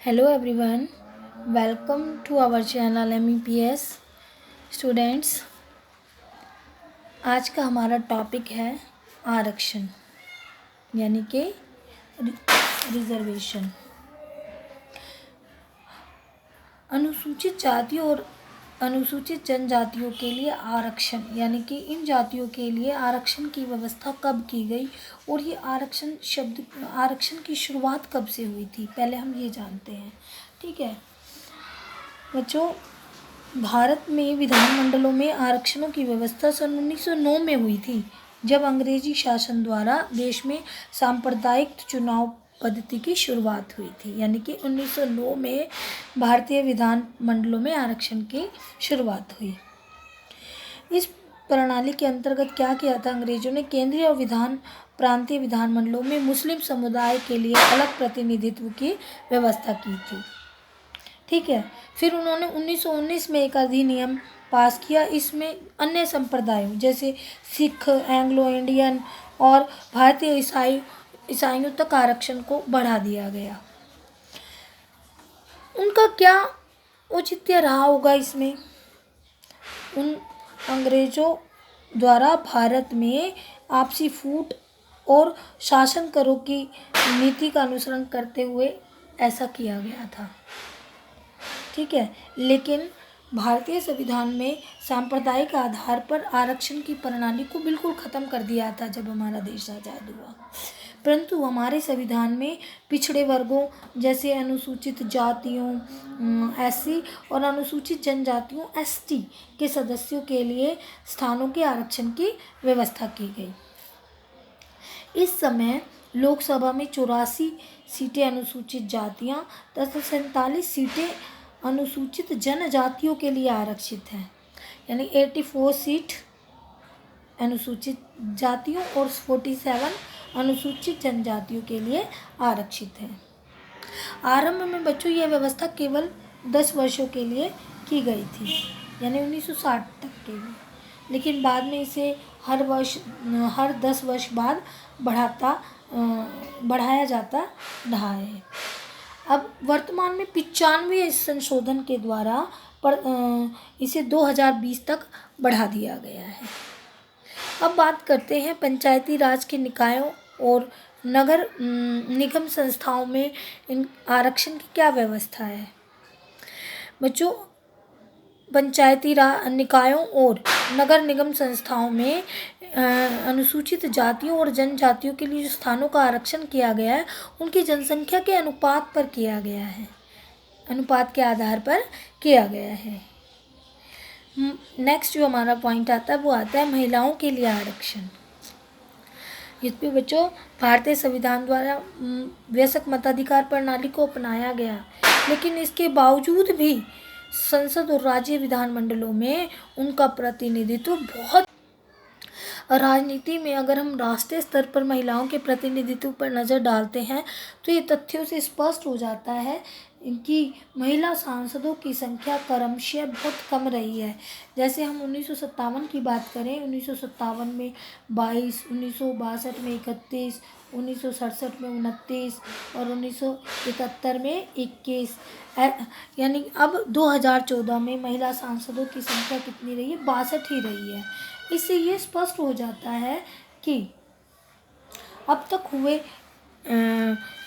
Hello everyone, welcome to our channel MEPS students. आज का हमारा टॉपिक है आरक्षण यानी कि रिजर्वेशन। अनुसूचित जातियों और अनुसूचित जनजातियों के लिए आरक्षण यानी कि इन जातियों के लिए आरक्षण की व्यवस्था कब की गई और ये आरक्षण की शुरुआत कब से हुई थी, पहले हम ये जानते हैं। ठीक है बच्चों, भारत में विधानमंडलों में आरक्षणों की व्यवस्था सन 1909 में हुई थी, जब अंग्रेजी शासन द्वारा देश में सांप्रदायिक चुनाव पद्धति की शुरुआत हुई थी। यानी कि 1909 में भारतीय विधान मंडलों में आरक्षण की शुरुआत हुई। इस प्रणाली के अंतर्गत क्या किया था, अंग्रेजों ने केंद्रीय और प्रांतीय विधानमंडलों में मुस्लिम समुदाय के लिए अलग प्रतिनिधित्व की व्यवस्था की थी। ठीक है, फिर उन्होंने 1919 में एक अधिनियम पास किया। इसमें अन्य संप्रदायों जैसे सिख, एंग्लो इंडियन और भारतीय ईसाइयों तक आरक्षण को बढ़ा दिया गया। उनका क्या औचित्य रहा होगा इसमें? उन अंग्रेजों द्वारा भारत में आपसी फूट और शासन करों की नीति का अनुसरण करते हुए ऐसा किया गया था। ठीक है, लेकिन भारतीय संविधान में सांप्रदायिक आधार पर आरक्षण की प्रणाली को बिल्कुल ख़त्म कर दिया था जब हमारा देश आज़ाद हुआ। परंतु हमारे संविधान में पिछड़े वर्गों जैसे अनुसूचित जातियों SC और अनुसूचित जनजातियों ST के सदस्यों के लिए स्थानों के आरक्षण की व्यवस्था की गई। इस समय लोकसभा में 84 सीटें अनुसूचित जातियां तथा 47 सीटें अनुसूचित जनजातियों के लिए आरक्षित हैं। यानी 84 सीट अनुसूचित जातियों और 47 अनुसूचित जनजातियों के लिए आरक्षित है। आरंभ में बच्चों यह व्यवस्था केवल 10 वर्षों के लिए की गई थी, यानी 1960 तक के लिए, लेकिन बाद में इसे हर 10 वर्ष बाद बढ़ाया जाता रहा है। अब वर्तमान में 95 संशोधन के द्वारा इसे 2020 तक बढ़ा दिया गया है। अब बात करते हैं पंचायती राज के निकायों और नगर निगम संस्थाओं में इन आरक्षण की क्या व्यवस्था है। बच्चों, पंचायती निकायों और नगर निगम संस्थाओं में अनुसूचित जातियों और जनजातियों के लिए जो स्थानों का आरक्षण किया गया है, उनकी जनसंख्या के अनुपात पर किया गया है, अनुपात के आधार पर किया गया है। नेक्स्ट जो हमारा पॉइंट आता है वो आता है महिलाओं के लिए आरक्षण। यद्यपि बच्चों भारतीय संविधान द्वारा वयस्क मताधिकार प्रणाली को अपनाया गया, लेकिन इसके बावजूद भी संसद और राज्य विधानमंडलों में उनका प्रतिनिधित्व बहुत। राजनीति में अगर हम राष्ट्रीय स्तर पर महिलाओं के प्रतिनिधित्व पर नज़र डालते हैं तो ये तथ्यों से स्पष्ट हो जाता है कि महिला सांसदों की संख्या क्रमशः बहुत कम रही है। जैसे हम 1957 की बात करें, 1957 में 22, 1962 में 31, 1967 में 29 और 1971 में 21, यानी अब 2014 में महिला सांसदों की संख्या कितनी रही है? 62 ही रही है। इससे ये स्पष्ट हो जाता है कि अब तक हुए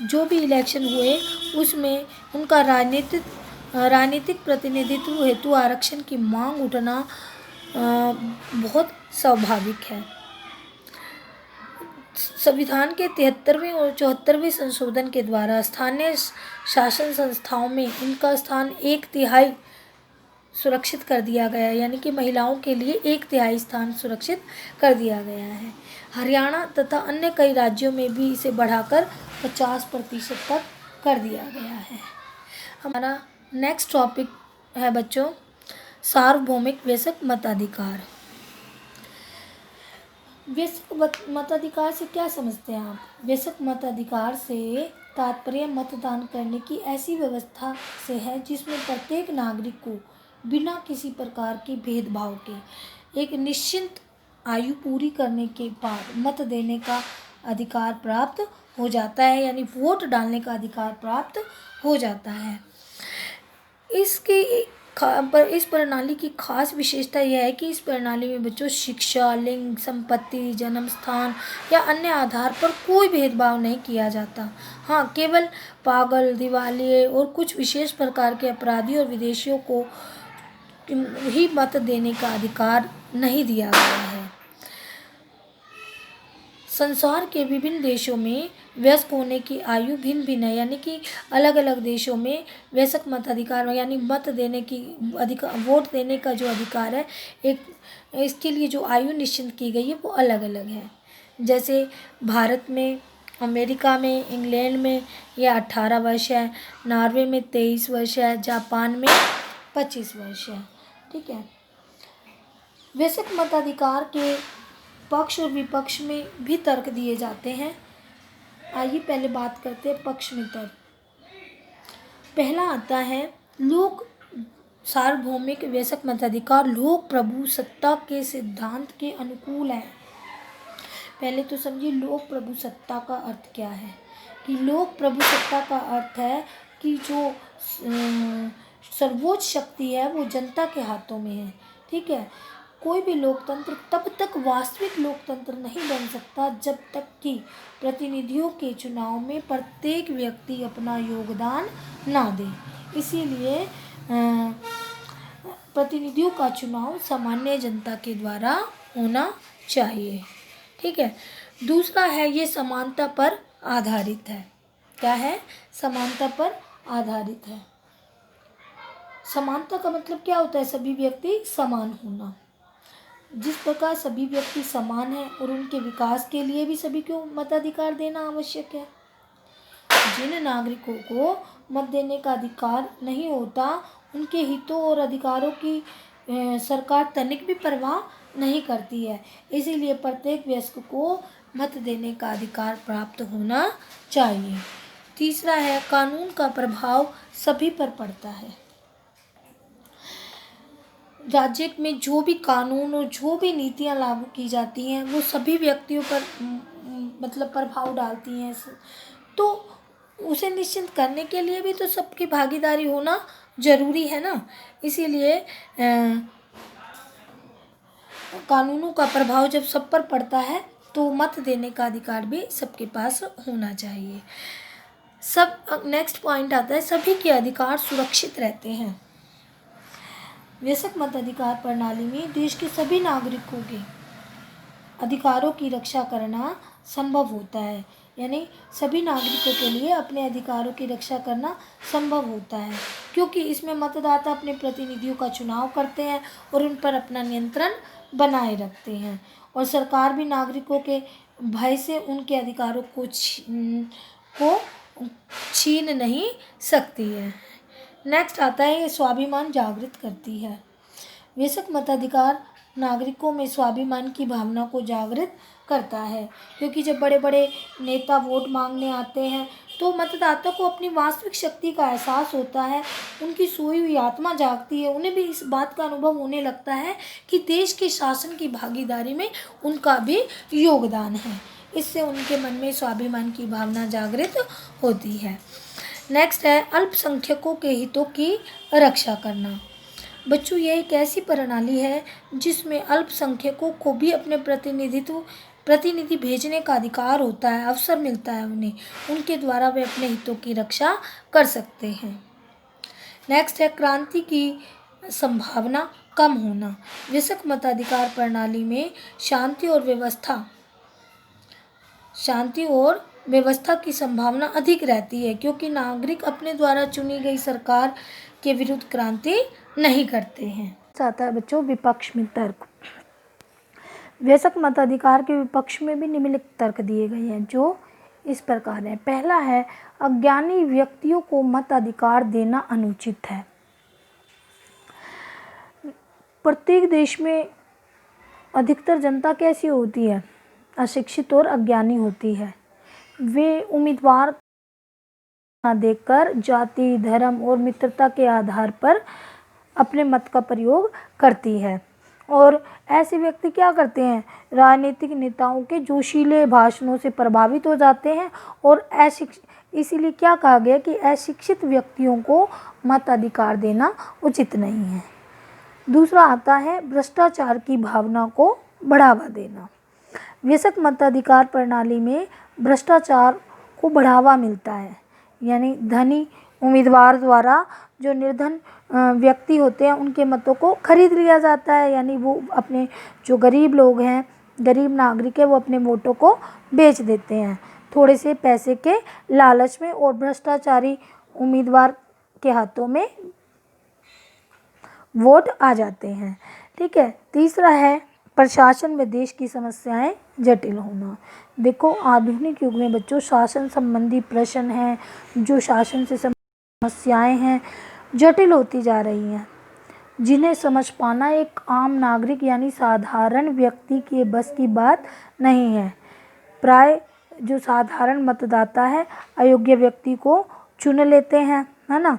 जो भी इलेक्शन हुए उसमें उनका राजनीतिक प्रतिनिधित्व हेतु आरक्षण की मांग उठना बहुत स्वाभाविक है। संविधान के 73वें और 74वें संशोधन के द्वारा स्थानीय शासन संस्थाओं में इनका स्थान 1/3 सुरक्षित कर दिया गया, यानी कि महिलाओं के लिए 1/3 स्थान सुरक्षित कर दिया गया है। हरियाणा तथा अन्य कई राज्यों में भी इसे बढ़ाकर 50% तक कर दिया गया है। हमारा नेक्स्ट टॉपिक है बच्चों सार्वभौमिक वयस्क मताधिकार। वयस्क मताधिकार से क्या समझते हैं आप? वयस्क मताधिकार से तात्पर्य मतदान करने की ऐसी व्यवस्था से है जिसमें प्रत्येक नागरिक को बिना किसी प्रकार के भेदभाव के एक निश्चित आयु पूरी करने के बाद मत देने का अधिकार प्राप्त हो जाता है, यानी वोट डालने का अधिकार प्राप्त हो जाता है। इस प्रणाली की खास विशेषता यह है कि इस प्रणाली में बच्चों शिक्षा, लिंग, संपत्ति, जन्म स्थान या अन्य आधार पर कोई भेदभाव नहीं किया जाता। हाँ, केवल पागल, दिवालिये और कुछ विशेष प्रकार के अपराधी और विदेशियों को ही मत देने का अधिकार नहीं दिया गया है। संसार के विभिन्न देशों में वयस्क होने की आयु भिन्न भिन्न है, यानी कि अलग अलग देशों में वयस्क मताधिकार यानी मत देने की अधिकार, वोट देने का जो अधिकार है, एक इसके लिए जो आयु निश्चित की गई है वो अलग अलग है। जैसे भारत में, अमेरिका में, इंग्लैंड में यह 18 वर्ष है, नॉर्वे में 23 वर्ष है, जापान में 25 वर्ष है। ठीक है। वयस्क मताधिकार के पक्ष और विपक्ष में भी तर्क दिए जाते हैं। आइए पहले बात करते हैं पक्ष में तर्क। पहला आता है लोक सार्वभौमिक वयस्क मताधिकार लोक प्रभु सत्ता के सिद्धांत के अनुकूल है। पहले तो समझिए लोक प्रभु सत्ता का अर्थ क्या है। कि लोक प्रभु सत्ता का अर्थ है कि जो सर्वोच्च शक्ति है वो जनता के हाथों में है। ठीक है। कोई भी लोकतंत्र तब तक वास्तविक लोकतंत्र नहीं बन सकता जब तक कि प्रतिनिधियों के चुनाव में प्रत्येक व्यक्ति अपना योगदान ना दे। इसीलिए प्रतिनिधियों का चुनाव सामान्य जनता के द्वारा होना चाहिए। ठीक है। दूसरा है ये समानता पर आधारित है। क्या है? समानता पर आधारित है। समानता का मतलब क्या होता है? सभी व्यक्ति समान होना। जिस प्रकार सभी व्यक्ति समान हैं और उनके विकास के लिए भी सभी को मताधिकार देना आवश्यक है। जिन नागरिकों को मत देने का अधिकार नहीं होता उनके हितों और अधिकारों की सरकार तनिक भी परवाह नहीं करती है। इसीलिए प्रत्येक वयस्क को मत देने का अधिकार प्राप्त होना चाहिए। तीसरा है कानून का प्रभाव सभी पर पड़ता है। राज्य में जो भी कानून और जो भी नीतियां लागू की जाती हैं वो सभी व्यक्तियों पर मतलब प्रभाव डालती हैं। तो उसे निश्चित करने के लिए भी तो सबकी भागीदारी होना जरूरी है ना। इसीलिए कानूनों का प्रभाव जब सब पर पड़ता है तो मत देने का अधिकार भी सबके पास होना चाहिए। नेक्स्ट पॉइंट आता है सभी के अधिकार सुरक्षित रहते हैं। वयस्क मताधिकार प्रणाली में देश के सभी नागरिकों के अधिकारों की रक्षा करना संभव होता है। यानी सभी नागरिकों के लिए अपने अधिकारों की रक्षा करना संभव होता है, क्योंकि इसमें मतदाता अपने प्रतिनिधियों का चुनाव करते हैं और उन पर अपना नियंत्रण बनाए रखते हैं, और सरकार भी नागरिकों के भय से उनके अधिकारों को छीन नहीं सकती है। नेक्स्ट आता है स्वाभिमान जागृत करती है। वयस्क मताधिकार नागरिकों में स्वाभिमान की भावना को जागृत करता है, क्योंकि जब बड़े बड़े नेता वोट मांगने आते हैं तो मतदाता को अपनी वास्तविक शक्ति का एहसास होता है, उनकी सोई हुई आत्मा जागती है, उन्हें भी इस बात का अनुभव होने लगता है कि देश के शासन की भागीदारी में उनका भी योगदान है। इससे उनके मन में स्वाभिमान की भावना जागृत होती है। नेक्स्ट है अल्पसंख्यकों के हितों की रक्षा करना। बच्चों यह एक ऐसी प्रणाली है जिसमें अल्पसंख्यकों को भी अपने प्रतिनिधि भेजने का अधिकार होता है, अवसर मिलता है उन्हें, उनके द्वारा वे अपने हितों की रक्षा कर सकते हैं। नेक्स्ट है क्रांति की संभावना कम होना। वयस्क मताधिकार प्रणाली में शांति और व्यवस्था की संभावना अधिक रहती है, क्योंकि नागरिक अपने द्वारा चुनी गई सरकार के विरुद्ध क्रांति नहीं करते हैं। आता है बच्चों विपक्ष में तर्क। वयस्क मताधिकार के विपक्ष में भी निम्नलिखित तर्क दिए गए हैं जो इस प्रकार है। पहला है अज्ञानी व्यक्तियों को मताधिकार देना अनुचित है। प्रत्येक देश में अधिकतर जनता कैसी होती है? अशिक्षित और अज्ञानी होती है। वे उम्मीदवार देखकर जाति, धर्म और मित्रता के आधार पर अपने मत का प्रयोग करती है और ऐसे व्यक्ति क्या करते हैं, राजनीतिक नेताओं के जोशीले भाषणों से प्रभावित हो जाते हैं और इसीलिए क्या कहा गया कि अशिक्षित व्यक्तियों को मताधिकार देना उचित नहीं है। दूसरा आता है भ्रष्टाचार की भावना को बढ़ावा देना। वयस्क मताधिकार प्रणाली में भ्रष्टाचार को बढ़ावा मिलता है, यानी धनी उम्मीदवार द्वारा जो निर्धन व्यक्ति होते हैं उनके मतों को खरीद लिया जाता है, यानी वो अपने जो गरीब लोग हैं, गरीब नागरिक है, वो अपने वोटों को बेच देते हैं थोड़े से पैसे के लालच में और भ्रष्टाचारी उम्मीदवार के हाथों में वोट आ जाते हैं। ठीक है। तीसरा है प्रशासन में देश की समस्याएं जटिल होना। देखो आधुनिक युग में बच्चों शासन संबंधी प्रश्न हैं, जो शासन से समस्याएं हैं, जटिल होती जा रही हैं, जिन्हें समझ पाना एक आम नागरिक यानी साधारण व्यक्ति के बस की बात नहीं है। प्राय जो साधारण मतदाता है अयोग्य व्यक्ति को चुन लेते हैं, है ना,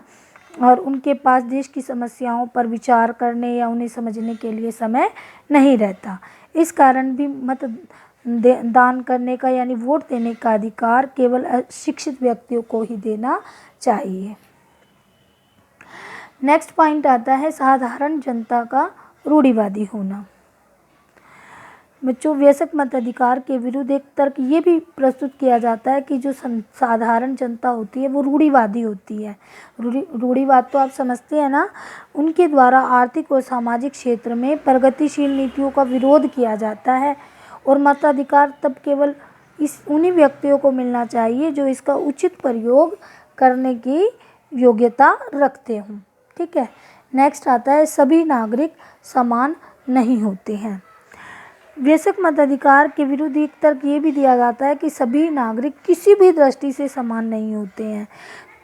और उनके पास देश की समस्याओं पर विचार करने या उन्हें समझने के लिए समय नहीं रहता। इस कारण भी दान करने का यानी वोट देने का अधिकार केवल अशिक्षित व्यक्तियों को ही देना चाहिए। नेक्स्ट पॉइंट आता है साधारण जनता का रूढ़िवादी होना। बच्चों वयस्क मताधिकार के विरुद्ध एक तर्क ये भी प्रस्तुत किया जाता है कि जो साधारण जनता होती है वो रूढ़िवादी होती है। रूढ़िवाद तो आप समझते हैं ना, उनके द्वारा आर्थिक और सामाजिक क्षेत्र में प्रगतिशील नीतियों का विरोध किया जाता है और मताधिकार तब केवल उन्हीं व्यक्तियों को मिलना चाहिए जो इसका उचित प्रयोग करने की योग्यता रखते हों। ठीक है। नेक्स्ट आता है सभी नागरिक समान नहीं होते हैं। वयस्क मताधिकार के विरुद्ध एक तर्क ये भी दिया जाता है कि सभी नागरिक किसी भी दृष्टि से समान नहीं होते हैं,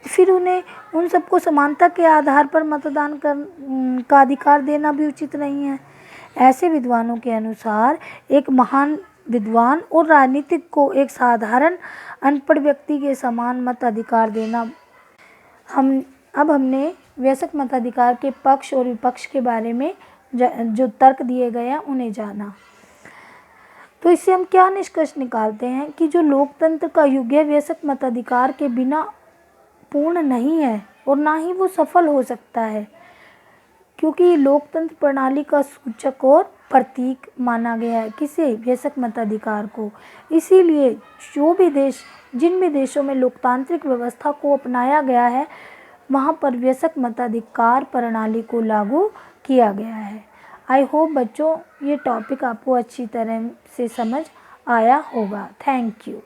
फिर उन्हें उन सबको समानता के आधार पर मतदान का अधिकार देना भी उचित नहीं है। ऐसे विद्वानों के अनुसार एक महान विद्वान और राजनीतिक को एक साधारण अनपढ़ व्यक्ति के समान मताधिकार देना। हमने वयस्क मताधिकार के पक्ष और विपक्ष के बारे में जो तर्क दिए गए हैं उन्हें जाना। तो इससे हम क्या निष्कर्ष निकालते हैं कि जो लोकतंत्र का युग है वयस्क मताधिकार के बिना पूर्ण नहीं है और ना ही वो सफल हो सकता है, क्योंकि लोकतंत्र प्रणाली का सूचक और प्रतीक माना गया है किसे, वयस्क मताधिकार को। इसीलिए जिन भी देशों में लोकतांत्रिक व्यवस्था को अपनाया गया है वहाँ पर वयस्क मताधिकार प्रणाली को लागू किया गया है। आई होप बच्चों ये टॉपिक आपको अच्छी तरह से समझ आया होगा। Thank you.